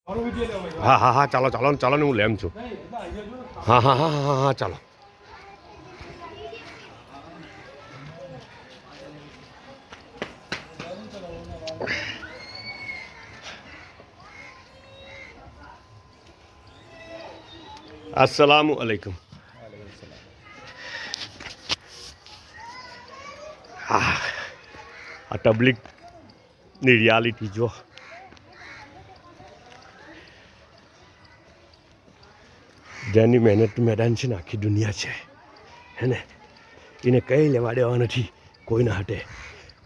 હા હા હા ચાલો ચાલો ચાલો ને હું લેમ છું. હા હા હા હા હા ચાલો. अस्सलामु अलैकुम. હા આ તબલીગની રિયાલિટી જો. જેની મહેનત મેદાન છે ને આખી દુનિયા છે હે ને એને કંઈ લેવા દેવા નથી કોઈના હાથે.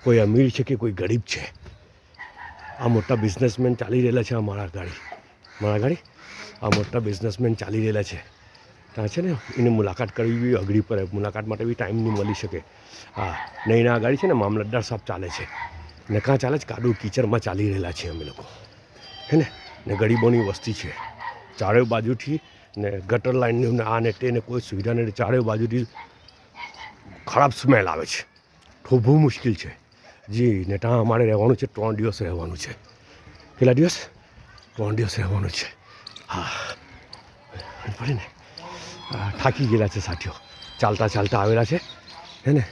કોઈ અમીર છે કે કોઈ ગરીબ છે. આ મોટા બિઝનેસમેન ચાલી રહેલા છે. મારા ગાડી આ મોટા બિઝનેસમેન ચાલી રહેલા છે. ત્યાં છે ને એની મુલાકાત કરવી બી અઘરી પડે. મુલાકાત માટે બી ટાઈમ નહીં મળી શકે. હા ને એના આગળ છે ને મામલતદાર સાહેબ ચાલે છે ને કાં ચાલે છે કાદુ કીચડમાં ચાલી રહેલા છે અમે લોકો હે ને ગરીબોની વસ્તી છે ચારે બાજુથી ને ગટર લાઇનની ને આ ને તેને કોઈ સુવિધા નથી. ચારે બાજુથી ખરાબ સ્મેલ આવે છે. થોભું મુશ્કેલ છે જી. ને ત્યાં અમારે રહેવાનું છે 3 દિવસ રહેવાનું છે. કેટલા દિવસ? 3 દિવસ રહેવાનું છે. હા પડે ને થાકી ગયેલા છે સાથીઓ. ચાલતા ચાલતા આવેલા છે હે ને.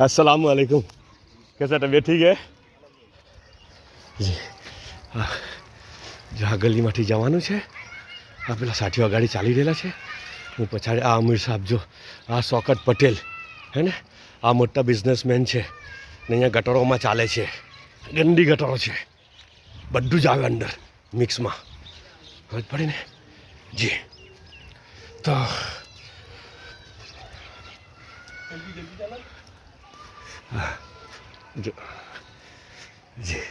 अस्सलाम वालेकुम. कैसा तबीयत ठीक है જી? હા જો આ ગલીમાંથી જવાનું છે. આ પેલા સાથીઓ ગાડી ચાલી રહેલા છે. હું પછાડી આ અમીર સાહેબ જો આ શૌકત પટેલ હે ને આ મોટા બિઝનેસમેન છે ને અહીંયા ગટરોમાં ચાલે છે. ગંદી ગટરો છે. બધું જ આવે અંદર મિક્સમાં. સમજ પડે ને જી. તો જો જી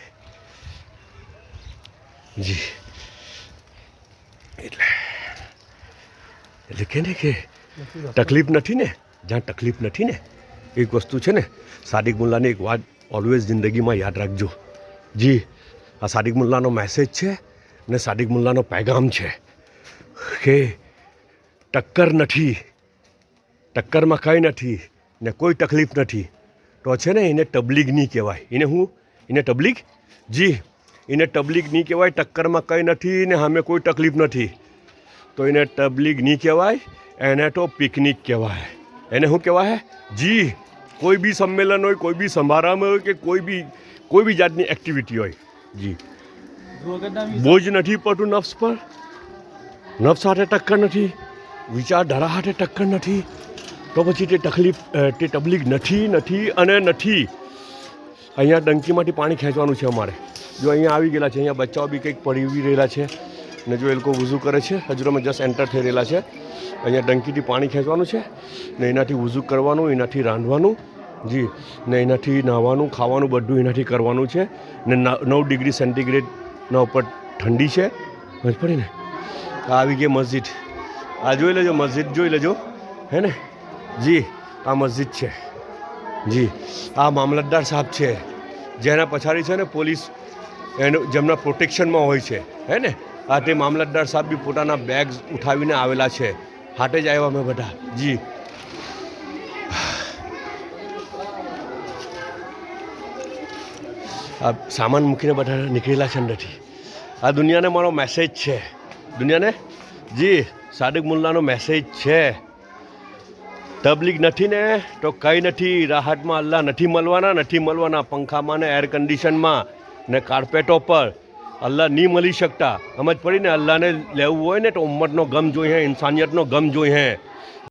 જી એટલે કે ને કે તકલીફ નથી ને. જ્યાં તકલીફ નથી ને એક વસ્તુ છે ને સાદિક મુલ્લાની એક વાત ઓલવેઝ જિંદગીમાં યાદ રાખજો જી. આ સાદિક મુલ્લાનો મેસેજ છે ને સાદિક મુલ્લાનો પેગામ છે કે ટક્કર નથી, ટક્કરમાં કંઈ નથી ને કોઈ તકલીફ નથી તો છે ને એને તબલીગ નહીં કહેવાય. એને તબલીગ જી. એને તબલીગ નહીં કહેવાય. ટક્કરમાં કંઈ નથી ને સામે કોઈ તકલીફ નથી તો એને તબલીગ નહીં કહેવાય. એને તો પિકનિક કહેવાય. એને શું કહેવાય જી? કોઈ બી સંમેલન હોય, કોઈ બી સમારંભ હોય કે કોઈ બી જાતની એક્ટિવિટી હોય જી. બોજ નથી પડતું નફ્સ પર. નફ્સ સાથે ટક્કર નથી, વિચારધારા સાથે ટક્કર નથી તો પછી તે તબલીગ નથી અને નથી. અહીંયા ડંકીમાંથી પાણી ખેંચવાનું છે અમારે. જો અહીંયા આવી ગયેલા છે. અહીંયા બચ્ચાઓ બી કંઈક પડી રહેલા છે ને જો એ લોકો વૂઝુ કરે છે. હજુરમાં જસ્ટ એન્ટર થઈ રહેલા છે. અહીંયા ડંકીથી પાણી ખેંચવાનું છે ને એનાથી વૂઝુ કરવાનું, એનાથી રાંધવાનું જી ને એનાથી નાહવાનું, ખાવાનું બધું એનાથી કરવાનું છે ને 9 ડિગ્રી સેન્ટીગ્રેડના ઉપર ઠંડી છે. સમજ પડી ને. આ આવી ગઈ મસ્જિદ. આ જોઈ લેજો મસ્જિદ, જોઈ લેજો હે ને જી. આ મસ્જિદ છે જી. આ મામલતદાર સાહેબ છે જેના પછાડી છે ને પોલીસ જેમના પ્રોટેક્શનમાં હોય છે હે ને. આ તે મામલતદાર સાહેબ બી પોતાના બેગ્સ ઉઠાવીને આવેલા છે. હાટે જ આવ્યા મેં બધા જી. આ સામાન મૂકીને બધા નીકળેલા છે અંદરથી. આ દુનિયાને મારો મેસેજ છે. દુનિયાને જી સાદિક મુલ્લાનો મેસેજ છે. તબલીગ નથી ને તો કંઈ નથી. રાહતમાં અલ્લાહ નથી મળવાના. પંખામાં ને એર કન્ડિશનમાં ને કાર્પેટો પર અલ્લાહ નહીં મળી શકતા. સમજ પડી ને. અલ્લાહને લેવું હોય ને તો ઉમ્મતનો ગમ જોઈએ, ઇન્સાનિયતનો ગમ જોઈએ.